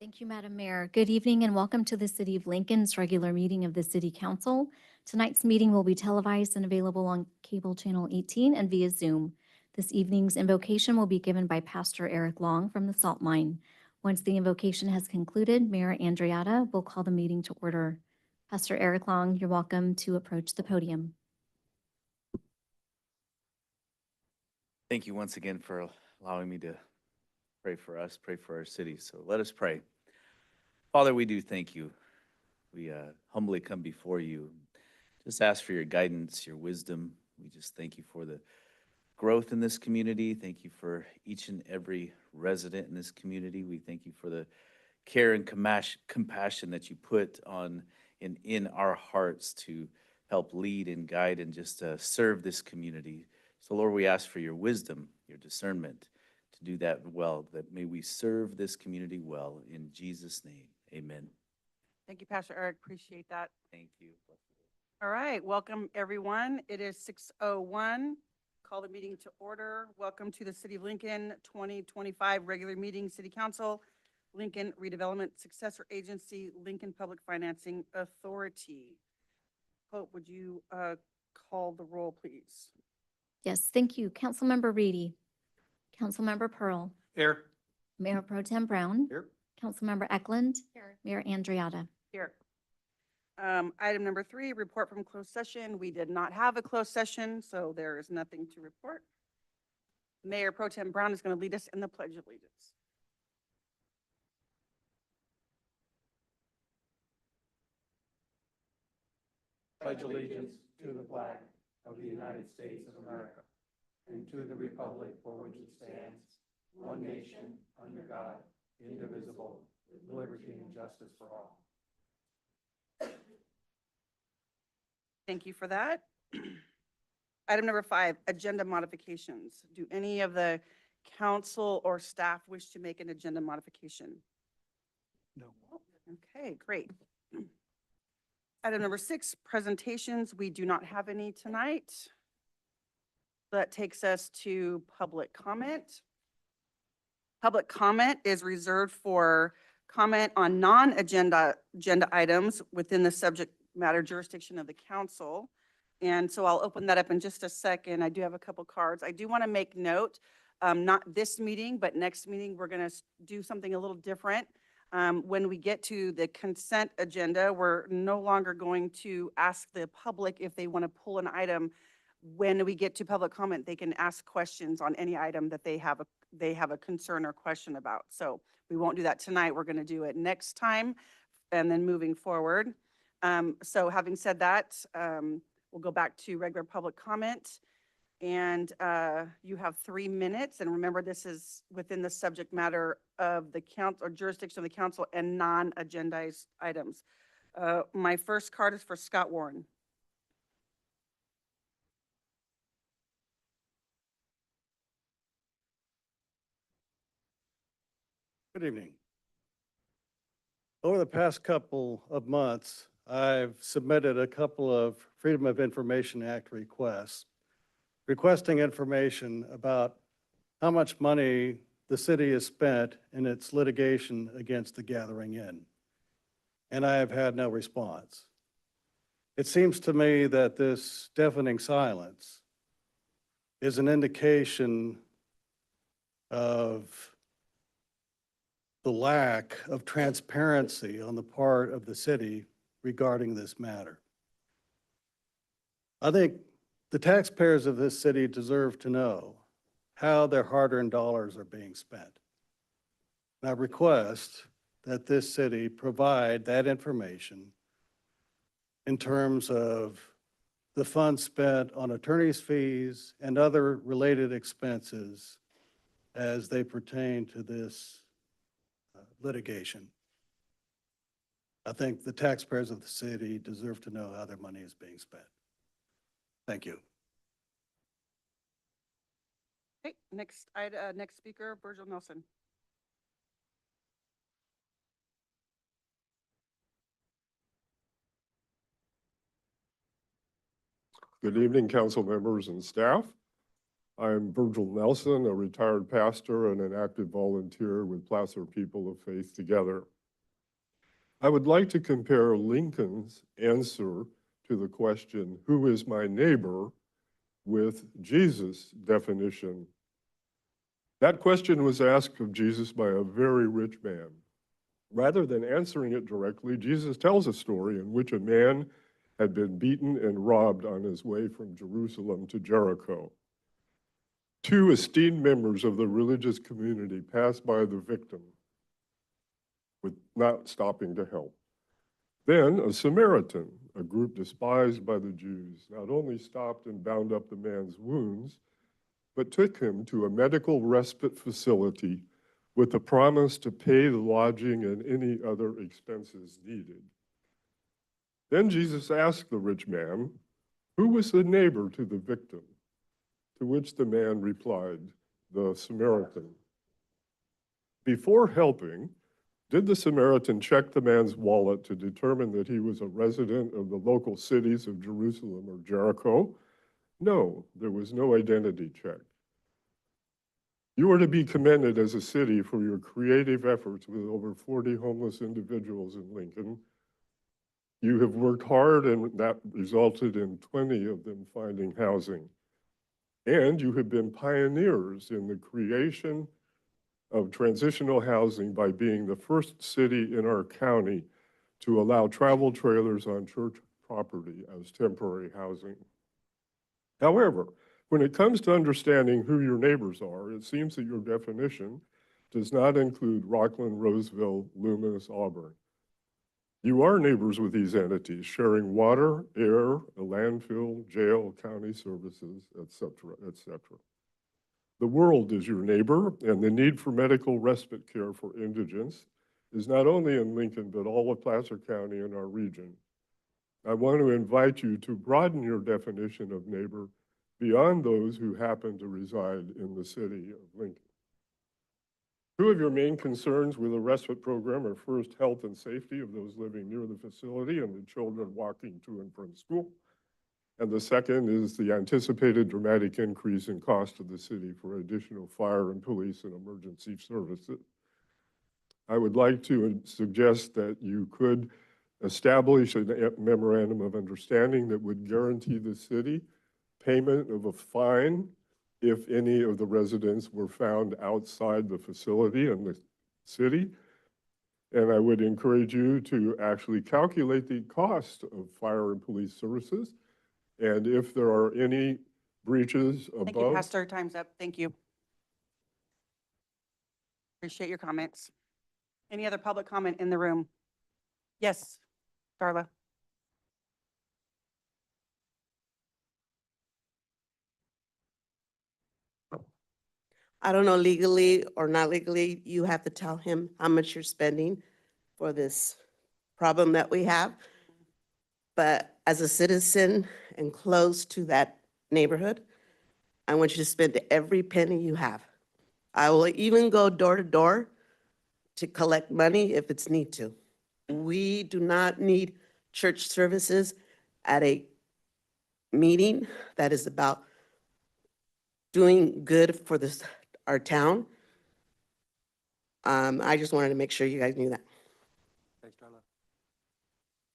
Thank you, Madam Mayor. Good evening and welcome to the City of Lincoln's regular meeting of the City Council. Tonight's meeting will be televised and available on cable channel 18 and via Zoom. This evening's invocation will be given by Pastor Eric Long from the Salt Mine. Once the invocation has concluded, Mayor Andreatta will call the meeting to order. Pastor Eric Long, you're welcome to approach the podium. Thank you once again for allowing me to pray for us, pray for our city. So let us pray. Father, we do thank you. We humbly come before you. Just ask for your guidance, your wisdom. We just thank you for the growth in this community. Thank you for each and every resident in this community. We thank you for the care and compassion that you put on in our hearts to help lead and guide and just serve this community. So Lord, we ask for your wisdom, your discernment to do that well, that may we serve this community well. In Jesus' name, amen. Thank you, Pastor Eric. Appreciate that. Thank you. All right, welcome everyone. It is 6:01. Call the meeting to order. Welcome to the City of Lincoln 2025 regular meeting, City Council, Lincoln Redevelopment Successor Agency, Lincoln Public Financing Authority. Hope, would you call the roll, please? Yes, thank you. Councilmember Reedy. Councilmember Pearl. Here. Mayor Pro Tem Brown. Here. Councilmember Eklund. Here. Mayor Andreatta. Here. Item number 3, report from closed session. We did not have a closed session, so there is nothing to report. Mayor Pro Tem Brown is going to lead us in the Pledge of Allegiance. Pledge allegiance to the flag of the United States of America and to the republic for which it stands, one nation, under God, indivisible, with liberty and justice for all. Thank you for that. Item number 5, agenda modifications. Do any of the council or staff wish to make an agenda modification? No. Okay, great. Item number 6, presentations. We do not have any tonight. That takes us to public comment. Public comment is reserved for comment on non-agenda items within the subject matter jurisdiction of the council. And so I'll open that up in just a second. I do have a couple cards. I do want to make note, not this meeting, but next meeting, we're going to do something a little different. When we get to the consent agenda, we're no longer going to ask the public if they want to pull an item. When we get to public comment, they can ask questions on any item that they have a concern or question about. So we won't do that tonight. We're going to do it next time and then moving forward. So having said that, we'll go back to regular public comment. And you have 3 minutes. And remember, this is within the subject matter of the council or jurisdiction of the council and non-agendized items. My first card is for Scott Warren. Good evening. Over the past couple of months, I've submitted a couple of Freedom of Information Act requests, requesting information about how much money the city has spent in its litigation against the Gathering Inn. And I have had no response. It seems to me that this deafening silence is an indication of the lack of transparency on the part of the city regarding this matter. I think the taxpayers of this city deserve to know how their hard-earned dollars are being spent. And I request that this city provide that information in terms of the funds spent on attorney's fees and other related expenses as they pertain to this litigation. I think the taxpayers of the city deserve to know how their money is being spent. Thank you. Okay, next speaker, Virgil Nelson. Good evening, council members and staff. I'm Virgil Nelson, a retired pastor and an active volunteer with Placer People of Faith Together. I would like to compare Lincoln's answer to the question, who is my neighbor, with Jesus' definition. That question was asked of Jesus by a very rich man. Rather than answering it directly, Jesus tells a story in which a man had been beaten and robbed on his way from Jerusalem to Jericho. Two esteemed members of the religious community passed by the victim, with not stopping to help. Then a Samaritan, a group despised by the Jews, not only stopped and bound up the man's wounds, but took him to a medical respite facility with the promise to pay the lodging and any other expenses needed. Then Jesus asked the rich man, who was the neighbor to the victim? To which the man replied, the Samaritan. Before helping, did the Samaritan check the man's wallet to determine that he was a resident of the local cities of Jerusalem or Jericho? No, there was no identity check. You are to be commended as a city for your creative efforts with over 40 homeless individuals in Lincoln. You have worked hard, and that resulted in 20 of them finding housing. And you have been pioneers in the creation of transitional housing by being the first city in our county to allow travel trailers on church property as temporary housing. However, when it comes to understanding who your neighbors are, it seems that your definition does not include Rockland, Roseville, Loomis, Auburn. You are neighbors with these entities, sharing water, air, a landfill, jail, county services, et cetera, et cetera. The world is your neighbor, and the need for medical respite care for indigents is not only in Lincoln, but all of Placer County and our region. I want to invite you to broaden your definition of neighbor beyond those who happen to reside in the city of Lincoln. Two of your main concerns with the respite program are first, health and safety of those living near the facility and the children walking to and from school. And the second is the anticipated dramatic increase in cost to the city for additional fire and police and emergency services. I would like to suggest that you could establish a memorandum of understanding that would guarantee the city payment of a fine if any of the residents were found outside the facility and the city. And I would encourage you to actually calculate the cost of fire and police services. And if there are any breaches above. Thank you, Pastor. Time's up. Thank you. Appreciate your comments. Any other public comment in the room? Yes, Darla. I don't know, legally or not legally, you have to tell him how much you're spending for this problem that we have. But as a citizen and close to that neighborhood, I want you to spend every penny you have. I will even go door to door to collect money if it's need to. We do not need church services at a meeting that is about doing good for this, our town. I just wanted to make sure you guys knew that. Thanks, Darla.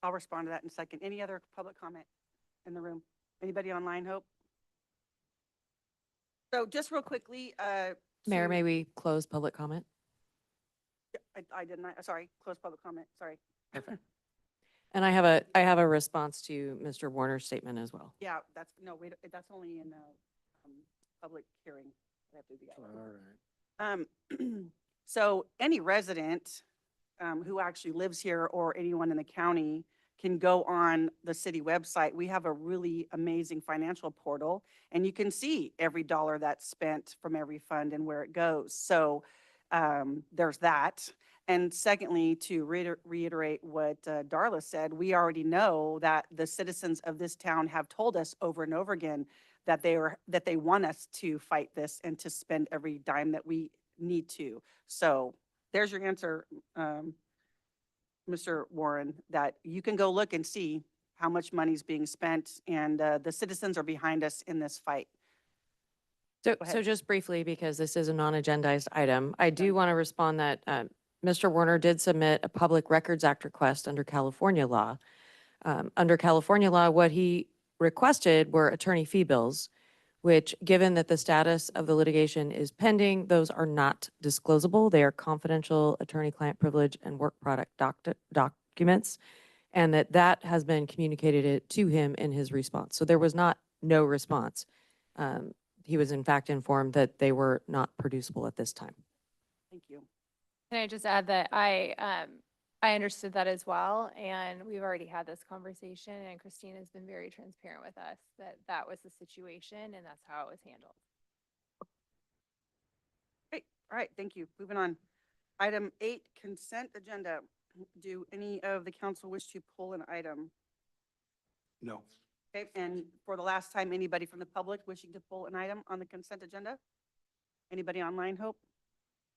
I'll respond to that in a second. Any other public comment in the room? Anybody online, Hope? So just real quickly, Mayor, may we close public comment? I didn't, sorry, close public comment, sorry. And I have a response to Mr. Warner's statement as well. Yeah, that's, no, wait, that's only in public hearing. I have to do that. All right. So any resident who actually lives here or anyone in the county can go on the city website. We have a really amazing financial portal, and you can see every dollar that's spent from every fund and where it goes. So there's that. And secondly, to reiterate what Darla said, we already know that the citizens of this town have told us over and over again that they want us to fight this and to spend every dime that we need to. So there's your answer, Mr. Warren, that you can go look and see how much money is being spent, and the citizens are behind us in this fight. So ahead. just briefly, because this is a non-agendized item, I do want to respond that Mr. Warner did submit a Public Records Act request under California law. Under California law, what he requested were attorney fee bills, which, given that the status of the litigation is pending, those are not disclosable. They are confidential attorney-client privilege and work product documents, and that has been communicated to him in his response. So there was not no response. He was in fact informed that they were not producible at this time. Thank you. Can I just add that I understood that as well, and we've already had this conversation, and Christine has been very transparent with us that that was the situation and that's how it was handled. Great. All right, thank you. Moving on. Item 8, consent agenda. Do any of the council wish to pull an item? No. Okay, and for the last time, anybody from the public wishing to pull an item on the consent agenda? Anybody online, Hope?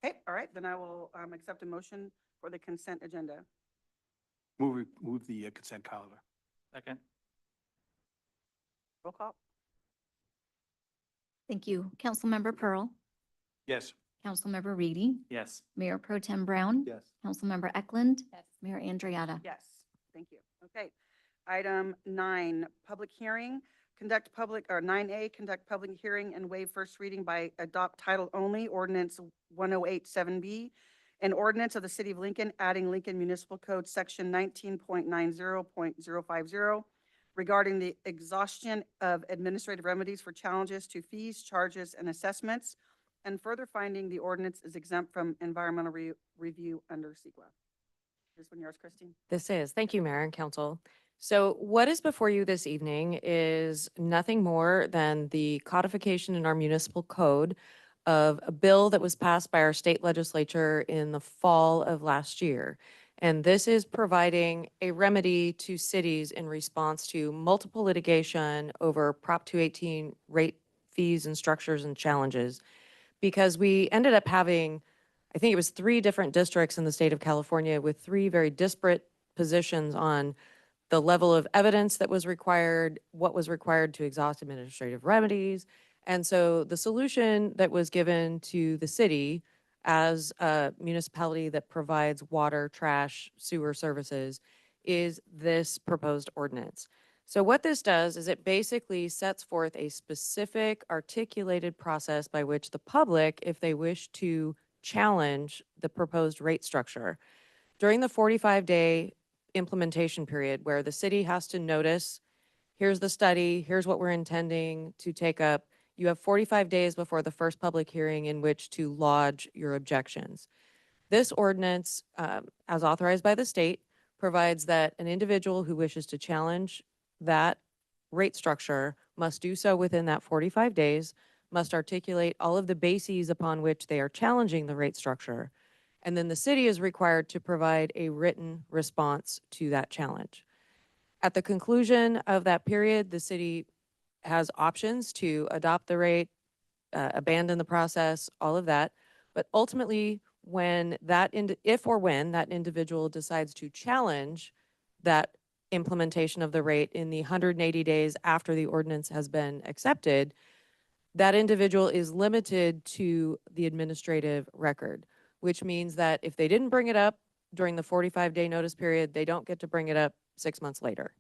Okay, all right, then I will accept a motion for the consent agenda. Move the consent calendar. Second. Roll call? Thank you. Councilmember Pearl, Yes. Councilmember Reedy, Yes. Mayor Pro Tem Brown, Yes. Councilmember Eklund, Yes. Mayor Andriata. Yes, thank you. Okay. Item 9, public hearing. Conduct public, or 9A, conduct public hearing and waive first reading by adopt title only, ordinance 1087B, an ordinance of the city of Lincoln adding Lincoln Municipal Code section 19.90.050 regarding the exhaustion of administrative remedies for challenges to fees, charges, and assessments, and further finding the ordinance is exempt from environmental review under CEQA. Here's one yours, Christine. Thank you, Mayor and Council. So what is before you this evening is nothing more than the codification in our municipal code of a bill that was passed by our state legislature in the fall of last year. And this is providing a remedy to cities in response to multiple litigation over Prop 218 rate fees and structures and challenges. Because we ended up having, I think it was 3 different districts in the state of California with 3 very disparate positions on the level of evidence that was required, what was required to exhaust administrative remedies. And so the solution that was given to the city as a municipality that provides water, trash, sewer services is this proposed ordinance. So what this does is it basically sets forth a specific articulated process by which the public, if they wish to challenge the proposed rate structure, during the 45-day implementation period where the city has to notice, here's the study, here's what we're intending to take up. You have 45 days before the first public hearing in which to lodge your objections. This ordinance, as authorized by the state, provides that an individual who wishes to challenge that rate structure must do so within that 45 days, must articulate all of the bases upon which they are challenging the rate structure, and then the city is required to provide a written response to that challenge. At the conclusion of that period, the city has options to adopt the rate, abandon the process, all of that. But ultimately, when if or when that individual decides to challenge that implementation of the rate in the 180 days after the ordinance has been accepted, that individual is limited to the administrative record, which means that if they didn't bring it up during the 45-day notice period, they don't get to bring it up 6 months later.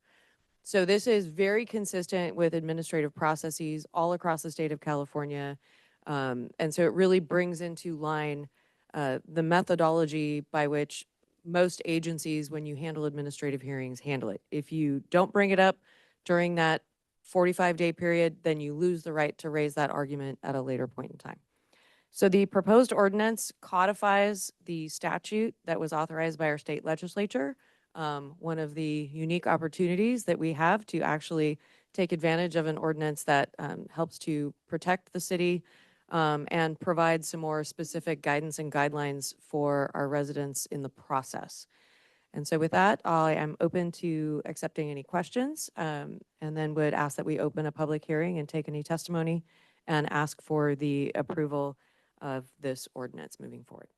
So this is very consistent with administrative processes all across the state of California. And so it really brings into line the methodology by which most agencies, when you handle administrative hearings, handle it. If you don't bring it up during that 45-day period, then you lose the right to raise that argument at a later point in time. So the proposed ordinance codifies the statute that was authorized by our state legislature. One of the unique opportunities that we have to actually take advantage of an ordinance that helps to protect the city and provide some more specific guidance and guidelines for our residents in the process. And so with that, I am open to accepting any questions and then would ask that we open a public hearing and take any testimony and ask for the approval of this ordinance moving forward.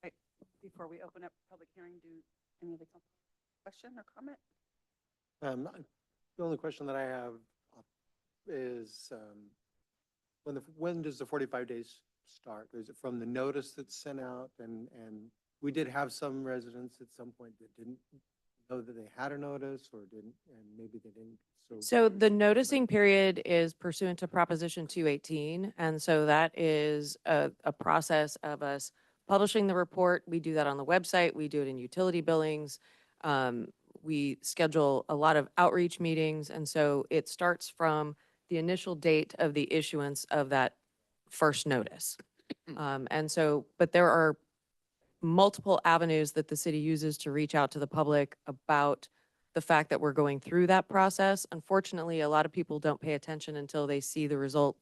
Right. Before we open up public hearing, do any of the council question or comment? The only question that I have is, when does the 45 days start? Is it from the notice that's sent out and we did have some residents at some point that didn't know that they had a notice or didn't, and maybe they didn't, so. So the noticing period is pursuant to Proposition 218. And so that is a process of us publishing the report. We do that on the website. We do it in utility billings. We schedule a lot of outreach meetings. And so it starts from the initial date of the issuance of that first notice. And so, but there are multiple avenues that the city uses to reach out to the public about the fact that we're going through that process. Unfortunately, a lot of people don't pay attention until they see the result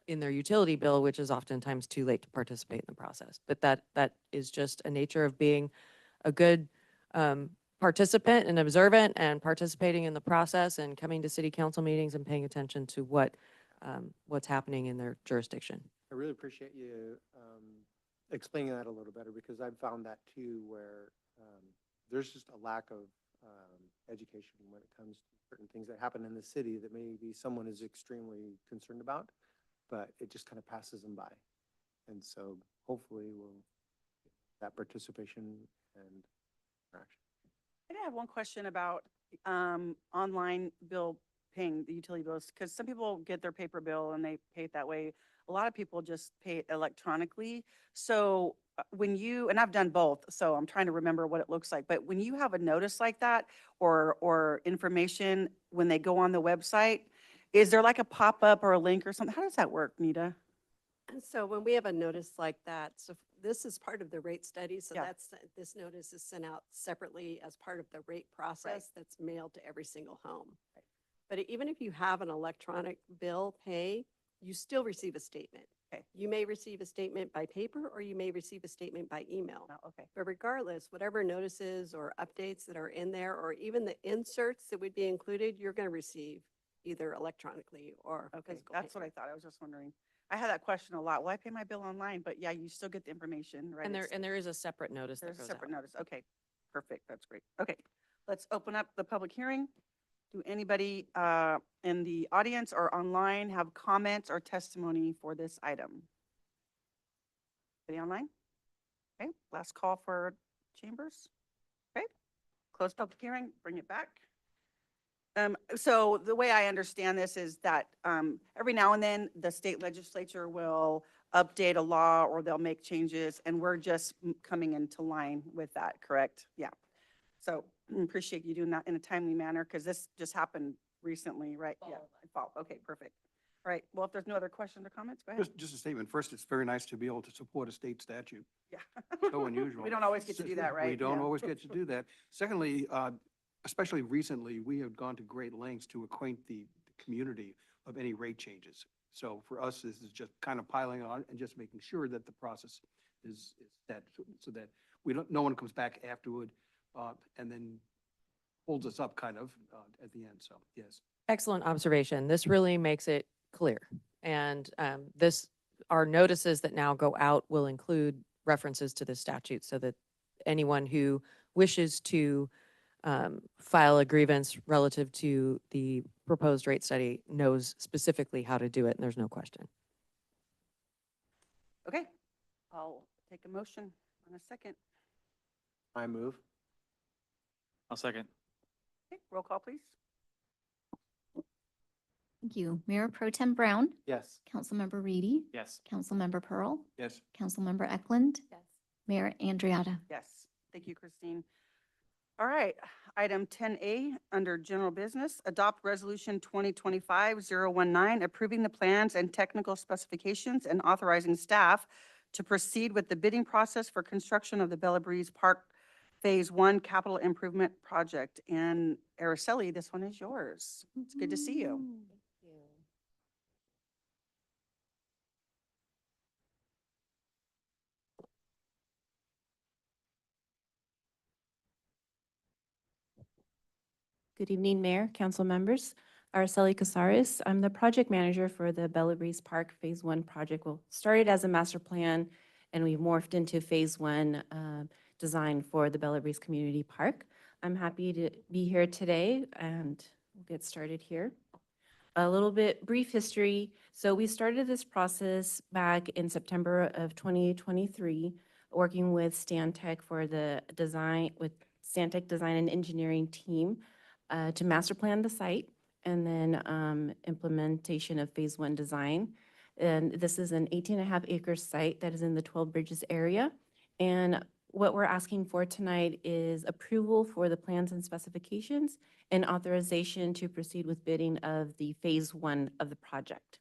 in their utility bill, which is oftentimes too late to participate in the process. But that is just a nature of being a good participant and observant and participating in the process and coming to city council meetings and paying attention to what's happening in their jurisdiction. I really appreciate you explaining that a little better, because I've found that too, where there's just a lack of education when it comes to certain things that happen in the city that maybe someone is extremely concerned about, but it just kind of passes them by. And so hopefully we'll that participation and interaction. I did have one question about online bill paying the utility bills, because some people get their paper bill and they pay it that way. A lot of people just pay it electronically. So when you, and I've done both, so I'm trying to remember what it looks like, but when you have a notice like that or information when they go on the website, is there like a pop-up or a link or something? How does that work, Nita? And so when we have a notice like that, so this is part of the rate study, so Yeah. this notice is sent out separately as part of the rate process that's mailed to every single home. But even if you have an electronic bill pay, you still receive a statement. Okay. You may receive a statement by paper or you may receive a statement by email. No, okay. But regardless, whatever notices or updates that are in there, or even the inserts that would be included, you're going to receive either electronically or Okay, physical that's what I paper. thought. I was just wondering. I had that question a lot. Well, I pay my bill online, but yeah, you still get the information, right? And It's- there is a separate notice that There's a goes out. separate notice. Okay, perfect. That's great. Okay, let's open up the public hearing. Do anybody in the audience or online have comments or testimony for this item? Anybody online? Okay, last call for chambers. Okay, close public hearing, bring it back. So the way I understand this is that every now and then, the state legislature will update a law or they'll make changes, and we're just coming into line with that, correct? Yeah. So appreciate you doing that in a timely manner, because this just happened recently, right? Yeah, fall. Okay, perfect. All right, well, if there's no other questions or comments, go ahead. Just a statement. First, it's very nice to be able to support a state statute. Yeah. So unusual. We don't always get to do that, right? We don't Yeah. always get to do that. Secondly, especially recently, we have gone to great lengths to acquaint the community of any rate changes. So for us, this is just kind of piling on and just making sure that the process is set so that no one comes back afterward and then holds us up kind of at the end. So, yes. Excellent observation. This really makes it clear. And our notices that now go out will include references to the statute so that anyone who wishes to file a grievance relative to the proposed rate study knows specifically how to do it, and there's no question. Okay, I'll take a motion in a second. I move. I'll second. Okay, roll call, please. Thank you. Mayor Pro Tem Brown, Yes. Councilmember Reedy, Yes. Councilmember Pearl, Yes. Councilmember Eklund, Yes. Mayor Andriotta. Yes, thank you, Christine. All right, item 10A, under general business, adopt resolution 2025-019, approving the plans and technical specifications and authorizing staff to proceed with the bidding process for construction of the Bella Breeze Park Phase 1 Capital Improvement Project. And Araceli, this one is yours. It's good to see you. Good evening, Mayor, council members. Araceli Casares. I'm the project manager for the Bella Breeze Park Phase 1 project. Well, started as a master plan and we morphed into Phase 1 design for the Bella Breeze Community Park. I'm happy to be here today and we'll get started here. A little bit brief history. So we started this process back in September of 2023 working with Stantec for the design, with Stantec Design and Engineering team to master plan the site, and then implementation of Phase 1 design. And this is an 18.5 acre site that is in the 12 Bridges area. And what we're asking for tonight is approval for the plans and specifications and authorization to proceed with bidding of the Phase 1 of the project.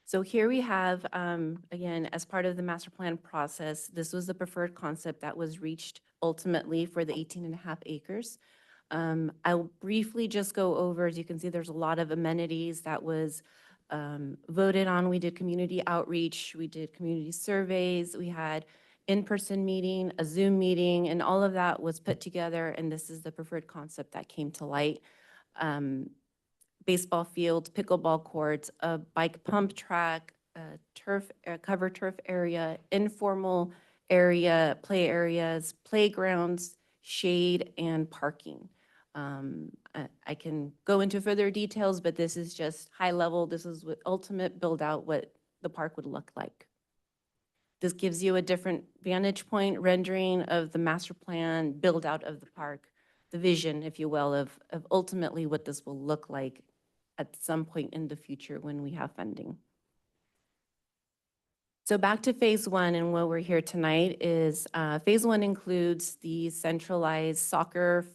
So here we have, again, as part of the master plan process, this was the preferred concept that was reached ultimately for the 18.5 acres. I'll briefly just go over, as you can see, there's a lot of amenities that was voted on. We did community outreach, we did community surveys, we had in-person meeting, a Zoom meeting, and all of that was put together, and this is the preferred concept that came to light. Baseball fields, pickleball courts, a bike pump track, a turf, covered turf area, informal area, play areas, playgrounds, shade, and parking. I can go into further details, but this is just high level. This is what ultimate build out what the park would look like. This gives you a different vantage point rendering of the master plan build out of the park, the vision, if you will, of ultimately what this will look like at some point in the future when we have funding. So back to Phase 1, and what we're here tonight is Phase 1 includes the centralized soccer,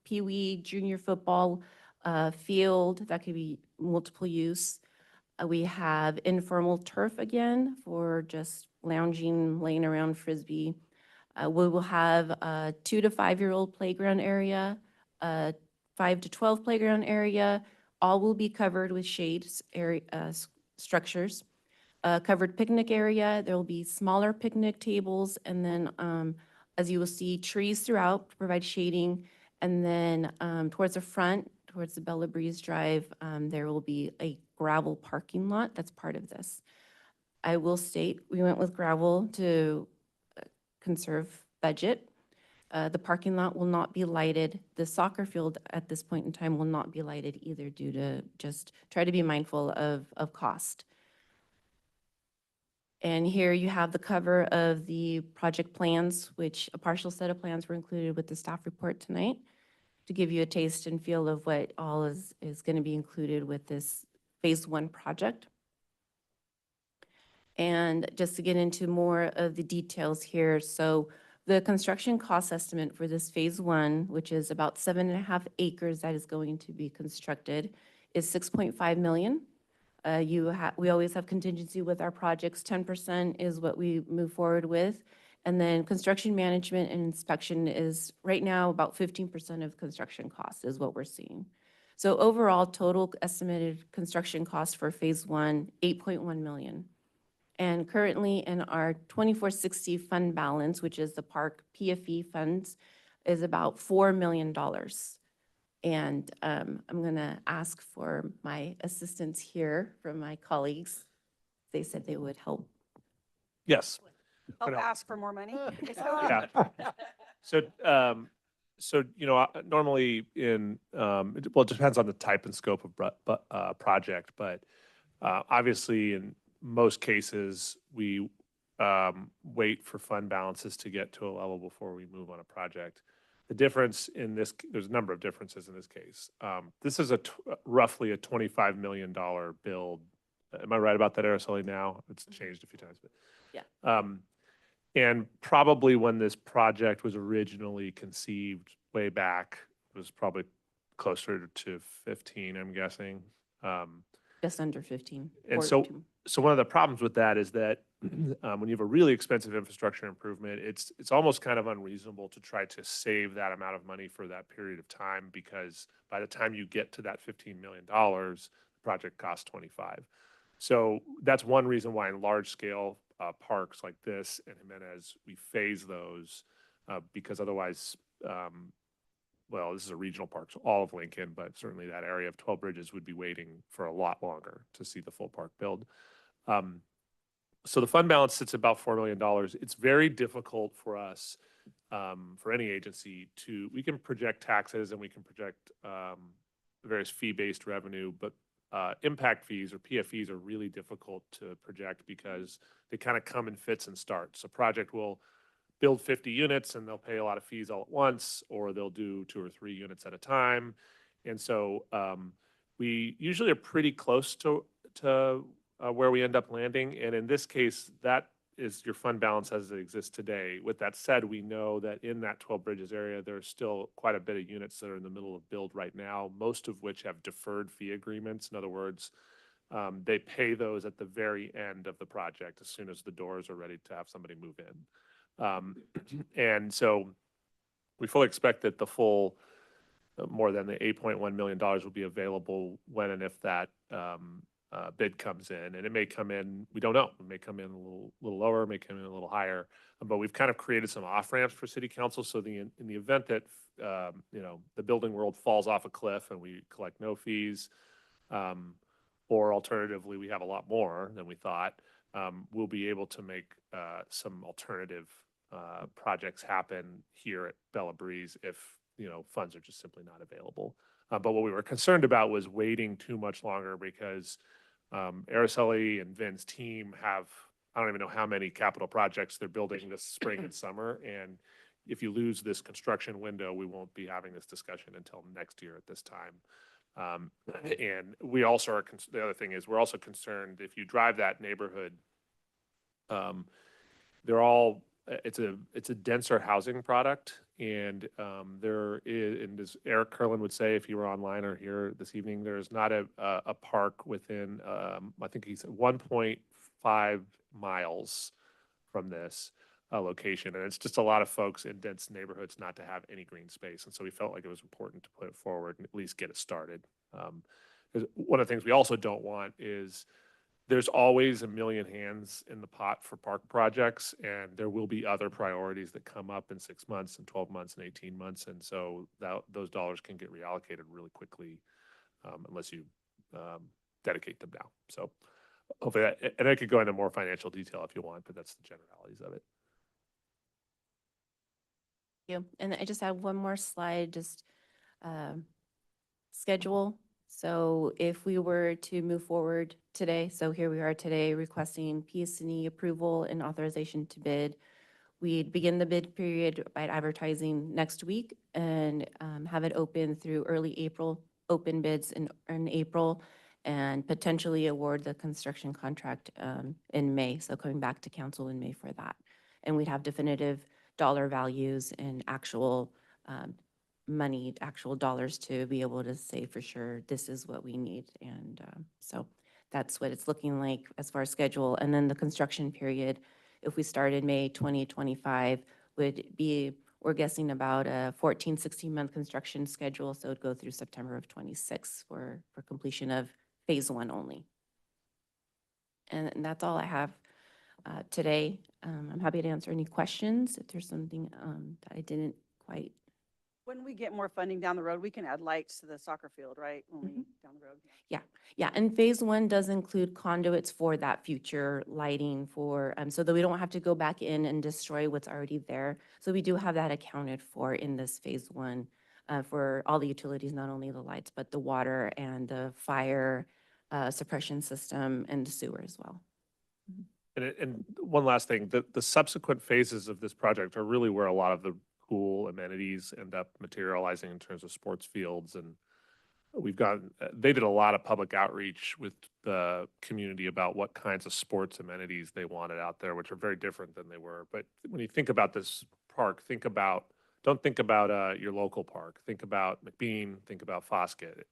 Pee-wee, junior football field that could be multiple use. We have informal turf again for just lounging, laying around frisbee. We will have a 2 to 5-year-old playground area, a 5 to 12 playground area. All will be covered with shades area, structures. Covered picnic area, there will be smaller picnic tables, and then as you will see, trees throughout to provide shading. And then towards the front, towards the Bella Breeze Drive, there will be a gravel parking lot that's part of this. I will state, we went with gravel to conserve budget. The parking lot will not be lighted. The soccer field at this point in time will not be lighted either, due to just try to be mindful of cost. And here you have the cover of the project plans, which a partial set of plans were included with the staff report tonight to give you a taste and feel of what all is going to be included with this Phase 1 project. And just to get into more of the details here, so the construction cost estimate for this Phase 1, which is about 7.5 acres that is going to be constructed, is $6.5 million. We always have contingency with our projects. 10% is what we move forward with. And then construction management and inspection is right now about 15% of construction costs is what we're seeing. So overall, total estimated construction cost for Phase 1, $8.1 million. And currently in our 2460 fund balance, which is the park PFE funds, is about $4 million. And I'm going to ask for my assistance here from my colleagues. They said they would help. Yes. Help ask for more money. Yeah. So, normally in, it depends on the type and scope of project, but obviously in most cases, we wait for fund balances to get to a level before we move on a project. The difference in this, there's a number of differences in this case. This is roughly a $25 million build. Am I right about that, Araceli, now? It's changed a few times, but. Yeah. And probably when this project was originally conceived way back, it was probably closer to 15, I'm guessing. Just under 15. And so one of the problems with that is that when you have a really expensive infrastructure improvement, it's almost kind of unreasonable to try to save that amount of money for that period of time, because by the time you get to that $15 million, the project costs 25. So that's one reason why in large scale parks like this and Jimenez, we phase those because otherwise, well, this is a regional park, so all of Lincoln, but certainly that area of 12 Bridges would be waiting for a lot longer to see the full park build. So the fund balance sits at about $4 million. It's very difficult for us, for any agency we can project taxes and we can project various fee-based revenue, but impact fees or PFEs are really difficult to project because they kind of come in fits and starts. A project will build 50 units and they'll pay a lot of fees all at once, or they'll do 2 or 3 units at a time. And so we usually are pretty close to where we end up landing. And in this case, that is your fund balance as it exists today. With that said, we know that in that 12 Bridges area, there's still quite a bit of units that are in the middle of build right now, most of which have deferred fee agreements. In other words, they pay those at the very end of the project as soon as the doors are ready to have somebody move in. And so we fully expect that the full more than the $8.1 million will be available when and if that bid comes in. And it may come in, we don't know, it may come in a little lower, it may come in a little higher. But we've kind of created some off ramps for city council. So in the event that the building world falls off a cliff and we collect no fees, or alternatively, we have a lot more than we thought, we'll be able to make some alternative projects happen here at Bella Breeze if funds are just simply not available. But what we were concerned about was waiting too much longer because Araceli and Vin's team have, I don't even know how many capital projects they're building this spring and summer. And if you lose this construction window, we won't be having this discussion until next year at this time. And we also are, the other thing is we're also concerned if you drive that neighborhood, it's a denser housing product. And there is, and as Eric Kerlin would say, if you were online or here this evening, there's not a park within, I think he said 1.5 miles from this location. And it's just a lot of folks in dense neighborhoods not to have any green space. And so we felt like it was important to put it forward and at least get it started. One of the things we also don't want is there's always a million hands in the pot for park projects, and there will be other priorities that come up in 6 months and 12 months and 18 months. And so those dollars can get reallocated really quickly unless you dedicate them now. So hopefully that, and I could go into more financial detail if you want, but that's the generalities of it. Thank you. And I just have one more slide, just schedule. So if we were to move forward today, so here we are today requesting PSNE approval and authorization to bid. We'd begin the bid period by advertising next week and have it open through early April, open bids in April, and potentially award the construction contract in May. So coming back to council in May for that. And we'd have definitive dollar values and actual money, actual dollars to be able to say for sure, this is what we need. And so that's what it's looking like as far as schedule. And then the construction period, if we start in May 2025, would be, we're guessing about a 14, 16-month construction schedule. So it'd go through September of 26 for completion of phase 1 only. And that's all I have today. I'm happy to answer any questions if there's something that I didn't quite. When we get more funding down the road, we can add lights to the soccer field, right? When we, down the road. Yeah, and phase 1 does include conduits for that future lighting for, so that we don't have to go back in and destroy what's already there. So we do have that accounted for in this phase 1 for all the utilities, not only the lights, but the water and the fire suppression system and the sewer as well. And one last thing, the subsequent phases of this project are really where a lot of the cool amenities end up materializing in terms of sports fields. And they did a lot of public outreach with the community about what kinds of sports amenities they wanted out there, which are very different than they were. But when you think about this park, don't think about your local park. Think about McBean, think about Foskett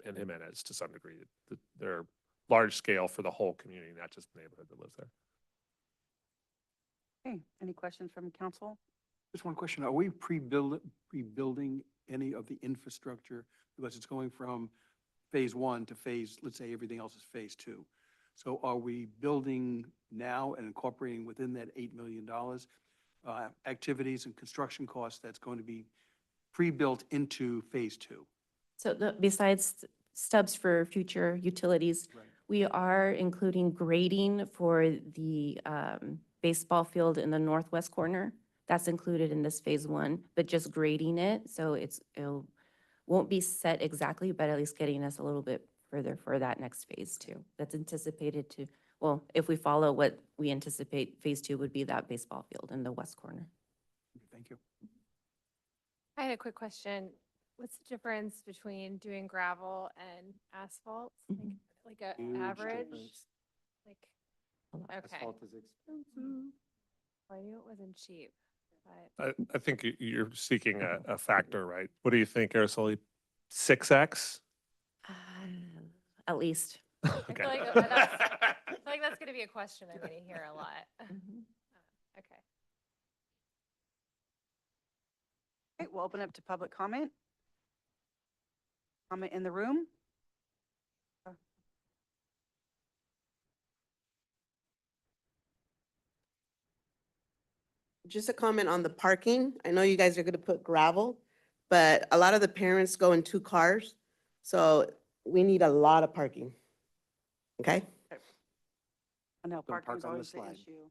and Jimenez to some degree. They're large scale for the whole community, not just the neighborhood that lives there. Okay, any questions from council? Just one question. Are we rebuilding any of the infrastructure? Because it's going from phase 1 to phase, let's say everything else is phase 2. So are we building now and incorporating within that $8 million activities and construction costs that's going to be pre-built into phase 2? So besides stubs for future utilities, Right. we are including grading for the baseball field in the northwest corner. That's included in this phase 1, but just grading it. So it won't be set exactly, but at least getting us a little bit further for that next phase two. That's anticipated to, well, if we follow what we anticipate, phase two would be that baseball field in the west corner. Thank you. I had a quick question. What's the difference between doing gravel and asphalt? Mhm. Like a Huge average? difference. Like, A lot. okay. Asphalt is expensive. Well, I knew it wasn't cheap, but I think you're seeking a factor, right? What do you think, Araceli? 6X? At least. I feel like that's going to be a question I'm going to hear a lot. Mhm. Okay. Okay, we'll open up to public comment. Comment in the room? Just a comment on the parking. I know you guys are gonna put gravel, but a lot of the parents go in 2 cars. So we need a lot of parking. Okay? I know Don't parking park is on the always the slide. issue.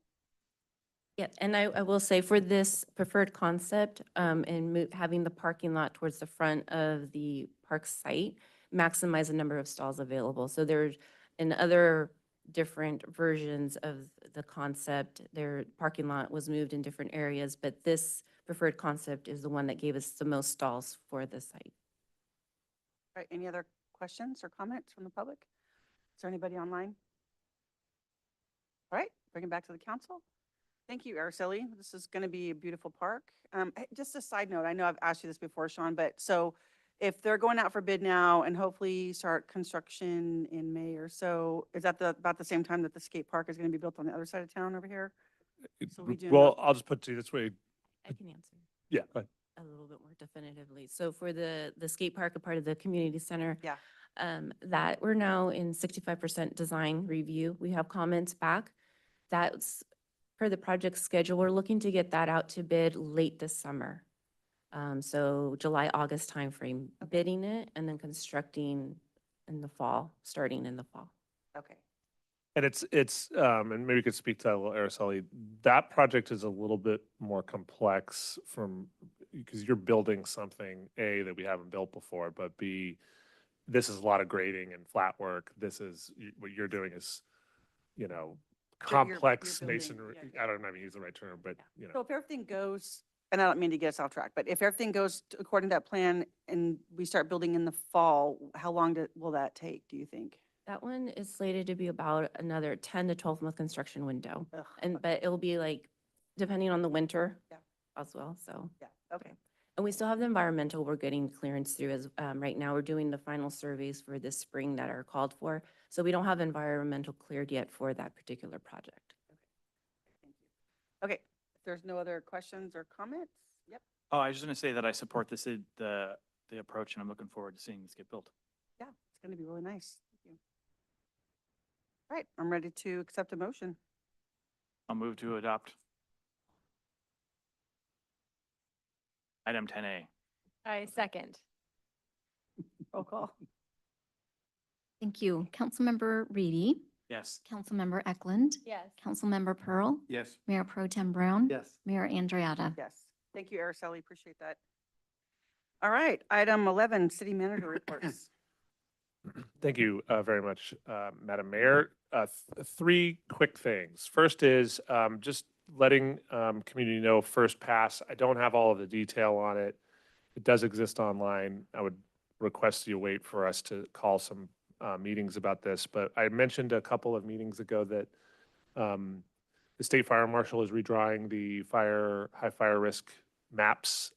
Yeah, and I will say for this preferred concept, and having the parking lot towards the front of the park site, maximize the number of stalls available. So there's, in other different versions of the concept, their parking lot was moved in different areas, but this preferred concept is the one that gave us the most stalls for the site. All right, any other questions or comments from the public? Is there anybody online? All right, bring it back to the council. Thank you, Araceli. This is going to be a beautiful park. Just a side note, I know I've asked you this before, Sean, but so if they're going out for bid now and hopefully start construction in May or so, is that about the same time that the skate park is going to be built on the other side of town over here? So we do Well, not- I'll just put it to you this way. I can answer Yeah, go ahead. a little bit more definitively. So for the skate park, a part of the community center. Yeah. That we're now in 65% design review. We have comments back. That's per the project schedule. We're looking to get that out to bid late this summer. So July, August timeframe, bidding it and then constructing in the fall, starting in the fall. Okay. And and maybe you could speak to that a little, Araceli. That project is a little bit more complex because you're building something, A, that we haven't built before, but B, this is a lot of grading and flat work. What you're doing is, You're complex building, masonry. yeah. I don't know if I use the right term, but, So if everything goes, and I don't mean to get us off track, but if everything goes according to that plan and we start building in the fall, how long will that take, do you think? That one is slated to be about another 10 to 12 month construction window. Ugh, But it'll be like, depending on the winter Yeah. as well, so. Yeah, okay. And we still have the environmental we're getting clearance through as, right now, we're doing the final surveys for this spring that are called for. So we don't have environmental cleared yet for that particular project. Thank you. Okay, if there's no other questions or comments? Yep, Oh, I was just going to say that I support the approach, and I'm looking forward to seeing this get built. yeah, it's going to be really nice. Thank you. All right, I'm ready to accept a motion. I'll move to adopt item 10A. I second. Roll call. Thank you. Councilmember Reedy, Yes. Councilmember Eklund, Yes. Councilmember Pearl, Yes. Mayor Pro Tem Brown. Yes. Mayor Andriata. Yes, thank you, Araceli, appreciate that. All right, item 11, city manager reports. Thank you very much, Madam Mayor. 3 quick things. First is just letting community know First Pass. I don't have all of the detail on it. It does exist online. I would request you wait for us to call some meetings about this. But I mentioned a couple of meetings ago that the state fire marshal is redrawing the high fire risk maps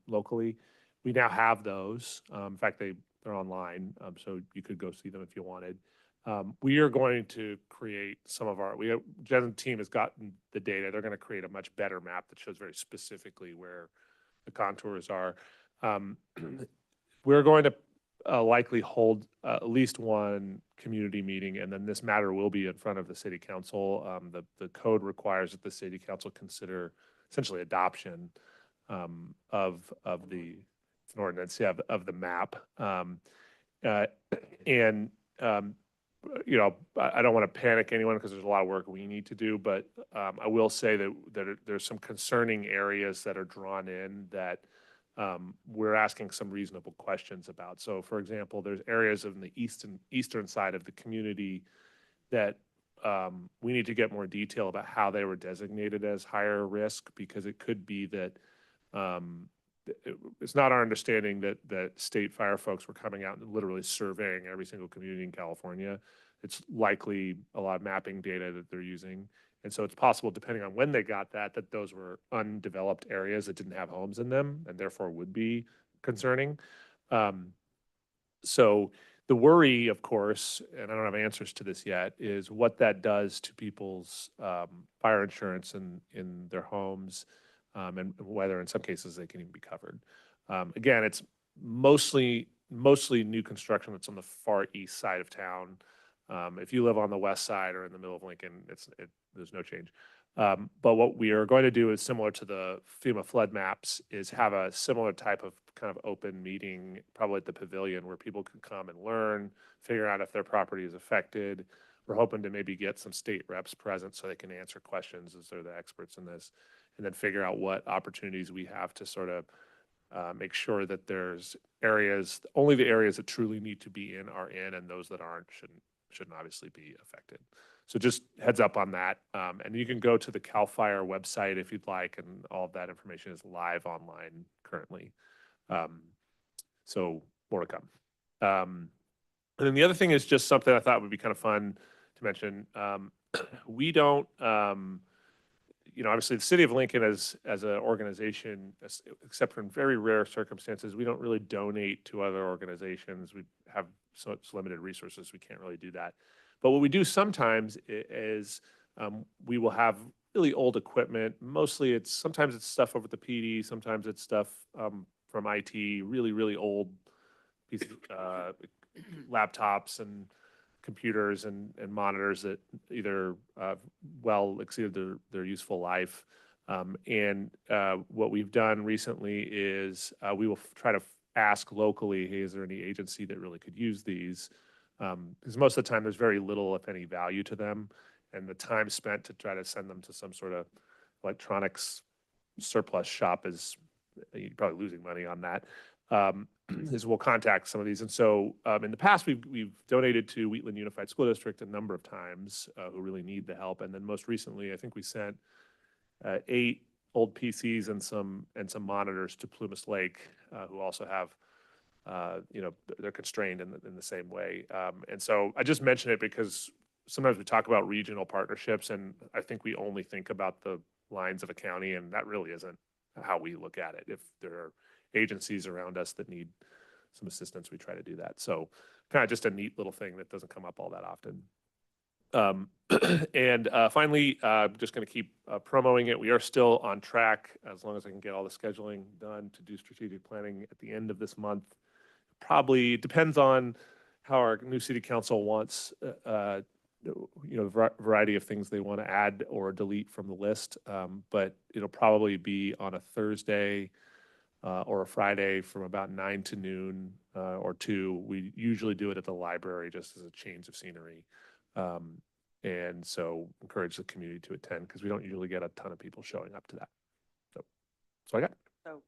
locally. We now have those. In fact, they're online, so you could go see them if you wanted. We are going to create Jen's team has gotten the data. They're going to create a much better map that shows very specifically where the contours are. We're going to likely hold at least one community meeting, and then this matter will be in front of the city council. The code requires that the city council consider essentially adoption of the it's an ordinance, yeah, of the map. I don't want to panic anyone because there's a lot of work we need to do, but I will say that there's some concerning areas that are drawn in that we're asking some reasonable questions about. So for example, there's areas of the eastern side of the community that we need to get more detail about how they were designated as higher risk, because it could be that it's not our understanding that state fire folks were coming out and literally surveying every single community in California. It's likely a lot of mapping data that they're using. And so it's possible, depending on when they got that those were undeveloped areas that didn't have homes in them and therefore would be concerning. So the worry, of course, and I don't have answers to this yet, is what that does to people's fire insurance in their homes, and whether in some cases they can even be covered. Again, it's mostly new construction that's on the far east side of town. If you live on the west side or in the middle of Lincoln, there's no change. But what we are going to do is similar to the FEMA flood maps, is have a similar type of kind of open meeting, probably at the pavilion, where people can come and learn, figure out if their property is affected. We're hoping to maybe get some state reps present so they can answer questions, as they're the experts in this, and then figure out what opportunities we have to sort of make sure that there's areas, only the areas that truly need to be in are in, and those that aren't shouldn't obviously be affected. So just heads up on that. And you can go to the CAL FIRE website if you'd like, and all of that information is live online currently. So more to come. And then the other thing is just something I thought would be kind of fun to mention. We don't, obviously the City of Lincoln as an organization, except for in very rare circumstances, we don't really donate to other organizations. We have such limited resources, we can't really do that. But what we do sometimes is we will have really old equipment. Mostly sometimes it's stuff over at the PD, sometimes it's stuff from IT, really, really old pieces, laptops and computers and monitors that either well exceeded their useful life. And what we've done recently is we will try to ask locally, hey, is there any agency that really could use these? Because most of the time there's very little, if any, value to them. And the time spent to try to send them to some sort of electronics surplus shop is, you're probably losing money on that. Is we'll contact some of these. And so in the past, we've donated to Wheatland Unified School District a number of times who really need the help. And then most recently, I think we sent 8 old PCs and some monitors to Plumas Lake, who also have, they're constrained in the same way. And so I just mention it because sometimes we talk about regional partnerships, and I think we only think about the lines of a county, and that really isn't how we look at it. If there are agencies around us that need some assistance, we try to do that. So kind of just a neat little thing that doesn't come up all that often. And finally, just going to keep promoting it. We are still on track, as long as I can get all the scheduling done, to do strategic planning at the end of this month. Probably depends on how our new city council wants, variety of things they want to add or delete from the list. But it'll probably be on a Thursday or a Friday from about 9 to noon or 2. We usually do it at the library just as a change of scenery. And so encourage the community to attend, because we don't usually get a ton of people showing up to that. So I got. So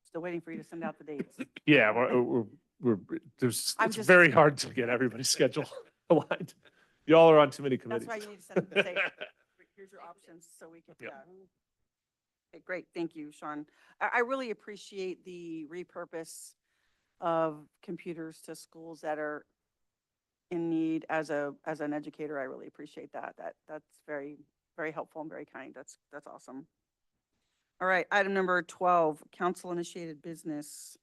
still waiting for you to send out the dates. Yeah, it's very hard to get everybody's schedule aligned. Y'all are on too many committees. That's why you need to send them, say, here's your options, so we can, Yep. yeah. Okay, great, thank you, Sean. I really appreciate the repurpose of computers to schools that are in need. As an educator, I really appreciate that. That's very, very helpful and very kind. That's awesome. All right, item number 12, council initiated business.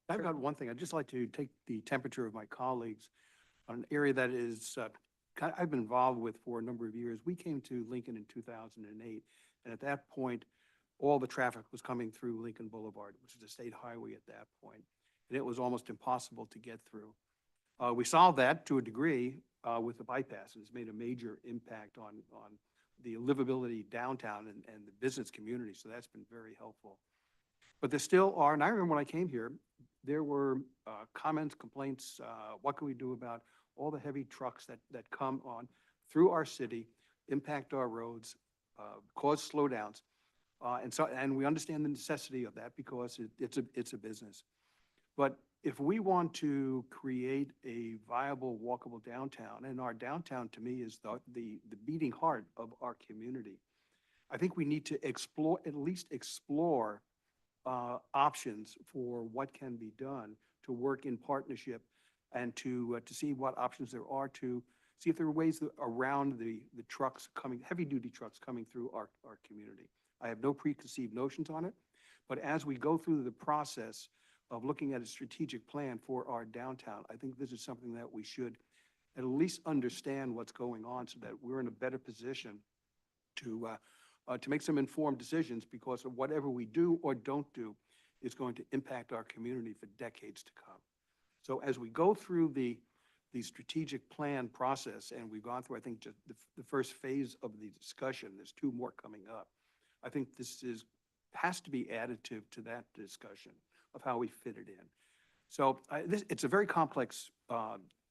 I've got one thing. I'd just like to take the temperature of my colleagues on an area that is, I've been involved with for a number of years. We came to Lincoln in 2008, and at that point, all the traffic was coming through Lincoln Boulevard, which is a state highway at that point, and it was almost impossible to get through. We solved that to a degree with the bypass, and it's made a major impact on the livability downtown and the business community, so that's been very helpful. But there still are, and I remember when I came here, there were comments, complaints, what can we do about all the heavy trucks that come on through our city, impact our roads, cause slowdowns. And we understand the necessity of that because it's a business. But if we want to create a viable, walkable downtown, and our downtown to me is the beating heart of our community, I think we need to explore, at least explore options for what can be done to work in partnership and to see what options there are to see if there are ways around the trucks coming, heavy-duty trucks coming through our community. I have no preconceived notions on it, but as we go through the process of looking at a strategic plan for our downtown, I think this is something that we should at least understand what's going on so that we're in a better position to make some informed decisions, because of whatever we do or don't do is going to impact our community for decades to come. So as we go through the strategic plan process, and we've gone through, I think, just the first phase of the discussion, there's 2 more coming up. I think this has to be additive to that discussion of how we fit it in. So it's a very complex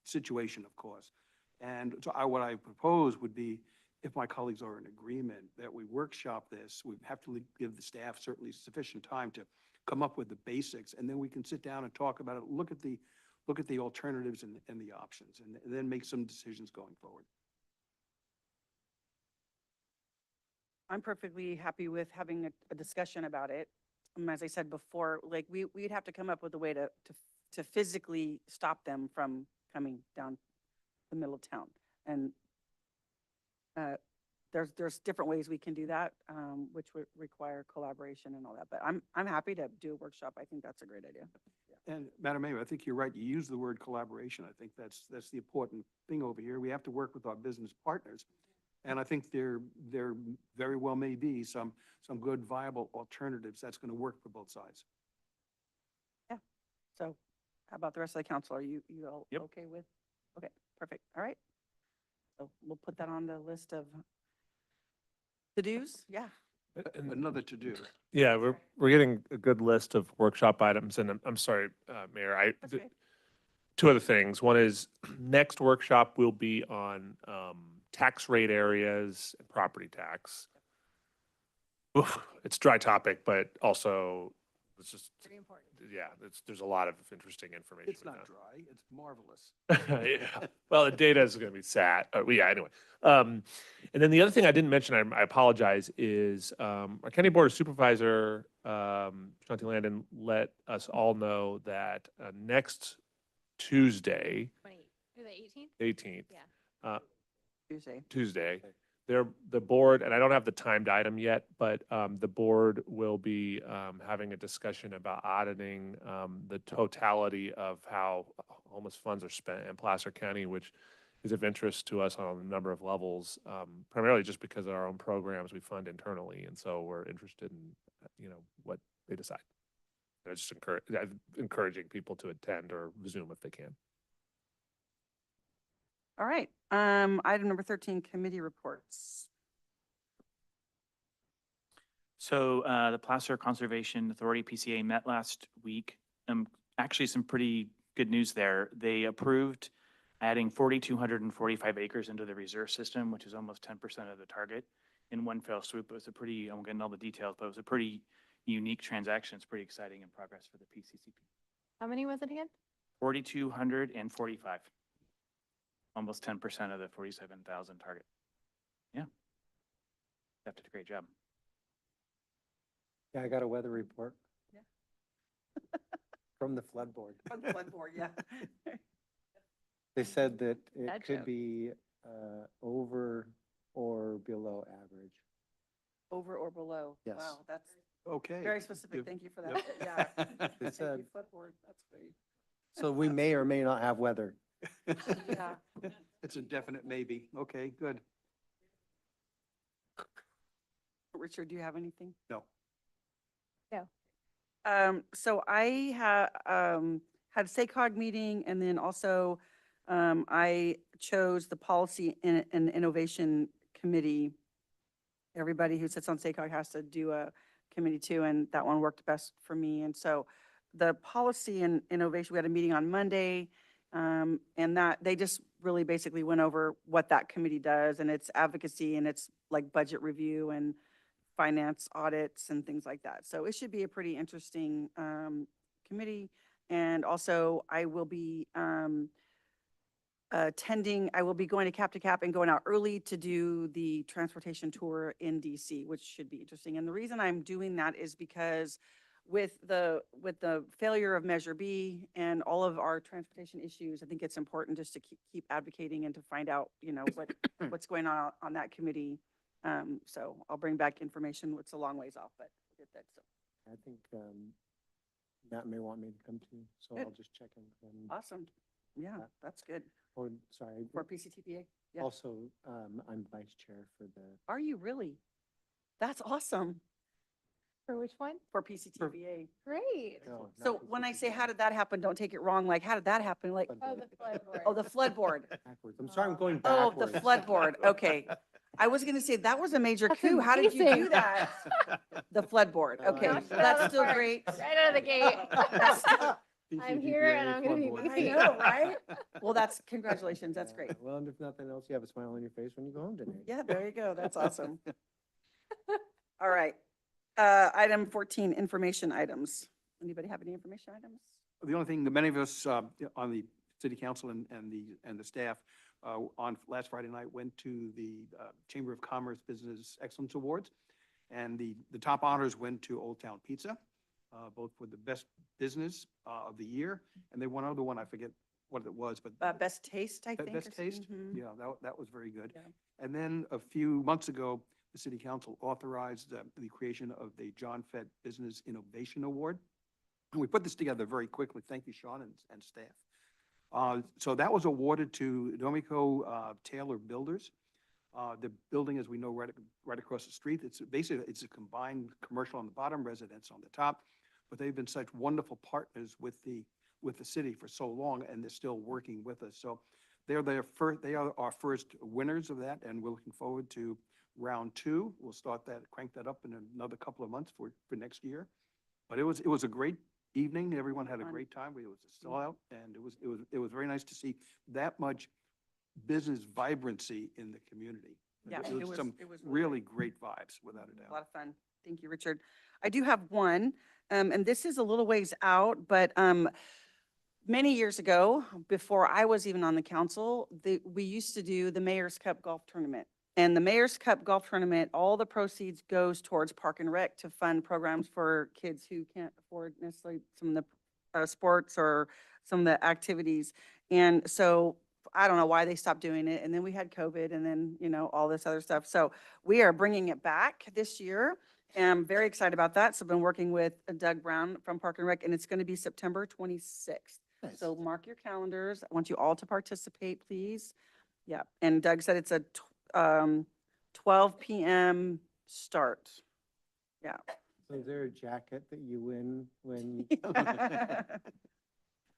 situation, of course. And so what I propose would be, if my colleagues are in agreement, that we workshop this. We have to give the staff certainly sufficient time to come up with the basics, and then we can sit down and talk about it, look at the alternatives and the options, and then make some decisions going forward. I'm perfectly happy with having a discussion about it. As I said before, like we'd have to come up with a way to physically stop them from coming down the middle of town. And there's different ways we can do that, which would require collaboration and all that. But I'm happy to do a workshop. I think that's a great idea. And Madam Mayor, I think you're right. You use the word collaboration. I think that's the important thing over here. We have to work with our business partners. And I think there very well may be some good viable alternatives that's going to work for both sides. Yeah. So how about the rest of the council? Are you all Yep. okay with? Okay, perfect. All right. So we'll put that on the list of to-dos. Yeah. Another to-do. Yeah, we're getting a good list of workshop items, and I'm sorry, Mayor, That's okay. 2 other things. One is, next workshop will be on tax rate areas and property tax. Oof, it's a dry topic, but also it's just, Pretty important. yeah, there's a lot of interesting information. It's not with dry. It's marvelous. that. Yeah. Well, the data is going to be sat. Yeah, anyway. And then the other thing I didn't mention, I apologize, is our County Board of Supervisor, Shanti Landon, let us all know that next Tuesday, The 18th? 18th, Yeah. Tuesday, the board, and I don't have the timed item yet, but the board will be having a discussion about auditing the totality of how homeless funds are spent in Placer County, which is of interest to us on a number of levels, primarily just because of our own programs we fund internally. And so we're interested in, what they decide. I'm just encouraging people to attend or Zoom if they can. All right. Item number 13, committee reports. So the Placer Conservation Authority, PCA, met last week. Actually, some pretty good news there. They approved adding 4,245 acres into the reserve system, which is almost 10% of the target in one fell swoop. It was I won't get into all the details, but it was a pretty unique transaction. It's pretty exciting in progress for the PCCP. How many was it again? 4,245. Almost 10% of the 47,000 target. Yeah. Staff did a great job. Yeah, I got a weather report. Yeah. From the flood board. From the flood board, yeah. They said that Bad it could joke. be over or below average. Over or below. Yes. Wow, that's Okay. very specific. Yep. Thank you for that. Yeah. They Thank you, said, flood board. That's great. so we may or may not have weather. Yeah. It's a definite maybe. Okay, good. Richard, do you have anything? No. So I had SACOG meeting, and then also I chose the Policy and Innovation Committee. Everybody who sits on SACOG has to do a committee too, and that one worked best for me. And so the Policy and Innovation, we had a meeting on Monday, and that they just really basically went over what that committee does, and its advocacy, and its like budget review and finance audits and things like that. So it should be a pretty interesting committee. And also, I will be I will be going to Cap and going out early to do the transportation tour in DC, which should be interesting. And the reason I'm doing that is because with the failure of Measure B and all of our transportation issues, I think it's important just to keep advocating and to find out, what's going on that committee. So I'll bring back information. It's a long ways off, but we'll get that. So I think Matt may want me to come too, so Good. I'll just check in with him. awesome. Yeah, that's good. Or, sorry, For PCTPA? Yeah. also, I'm vice chair for the, Are you really? That's awesome. For which one? For PCTPA. Great. no. not So the when I say, CCC, how did that happen? Don't take it wrong. Like, how did that happen? Like, flood Oh, board. the flood board. oh, the flood board. Backwards. I'm sorry, I'm going Oh, backwards. the flood board. Okay. I was going to say, that was a major That's coup. How did you do amazing. that? The flood board. No, Okay, I Knocked it out that's of the still park. great. Right out of the gate. That's still- I'm here and I'm gonna be flood board. I beefy. know, right? Well, that's, congratulations. That's Yeah, great. Well, and if nothing else, you have a smile on your face when you go home today. Yeah, there you go. That's awesome. All right. Item 14, information items. Anybody have any information items? The only thing that many of us on the city council and the staff on last Friday night went to the Chamber of Commerce Business Excellence Awards. And the top honors went to Old Town Pizza, both for the best business of the year. And they won another one, I forget what it was, but Best taste, I think. Best or Taste, something. Mhm. yeah, that was very good. Yeah. And then a few months ago, the city council authorized the creation of the John Fett Business Innovation Award. And we put this together very quickly. Thank you, Sean and staff. So that was awarded to Domico Taylor Builders. The building, as we know, right across the street, it's basically, it's a combined commercial on the bottom, residence on the top. But they've been such wonderful partners with the city for so long, and they're still working with us. So they are our first winners of that, and we're looking forward to round 2. We'll crank that up in another couple of months for next year. But it was a great evening. Everyone had a Fun. great time. It was a sellout, and it was very nice to see that much business vibrancy in the community. Yeah, There was some it was really great vibes, without a A doubt. lot of fun. Thank you, Richard. I do have one, and this is a little ways out, but many years ago, before I was even on the council, we used to do the Mayor's Cup Golf Tournament. And the Mayor's Cup Golf Tournament, all the proceeds goes towards Park and Rec to fund programs for kids who can't afford necessarily some of the sports or some of the activities. And so I don't know why they stopped doing it. And then we had COVID and then, all this other stuff. So we are bringing it back this year. And I'm very excited about that. So I've been working with Doug Brown from Park and Rec, and it's going to be September 26th. So mark your calendars. I want you all to participate, please. Yeah, and Doug said it's a 12 p.m. start. Yeah. So is there a jacket that you win when?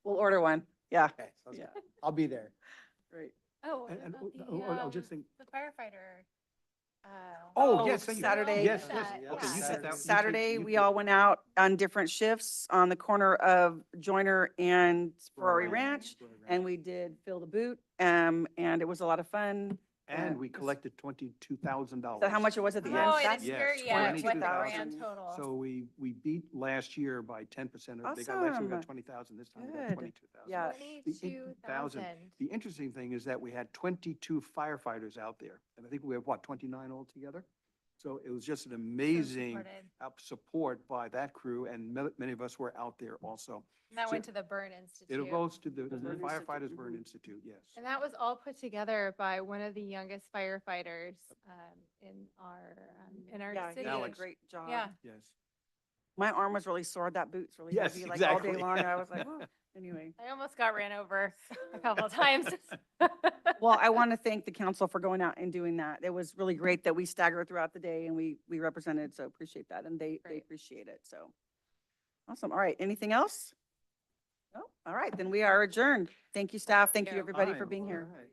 We'll order one. Yeah, Okay, sounds yeah, good. I'll be there. great. Oh, And- what and- about I'll just think- the firefighter. Oh, yes, thank you. Saturday. Yes, That, yes. Okay, you said that. you said- Saturday, you we said- all went out on different shifts on the corner of Joyner and Ferrari Ranch, and we did Fill the Boot, and it was a lot of fun. And we Yes. collected $22,000. Is that how much it was at the end? Oh, I That's- didn't Yes, hear yet what the 22,000. grand total. So we beat last year by 10%. They got, last year we got Awesome. 20,000, this time we got Good. 22,000. Yeah. 22,000. The interesting thing is that we had 22 firefighters out there, and I think we have, 29 altogether? So it was just an amazing supported. support by that crew, and many of us were out there also. And that So went to the Burn Institute. It goes to the Burn Firefighters Institute, Burn mhm. Institute, yes. And that was all put together by one of the youngest firefighters in our Yeah, he city. did a Alex. great job. Yeah. Yes. My arm was really sore. That boot's really Yes, heavy, like all day exactly. long. I was like, "Whoa." Anyway. I almost got ran over a couple of times. Well, I want to thank the council for going out and doing that. It was really great that we staggered throughout the day and we represented, so appreciate that. And they Great. appreciate it, so. Awesome. All right, anything else? No? All right, then we are adjourned. Thank you, staff. Thank you, you. everybody, for Fine, being all here. right.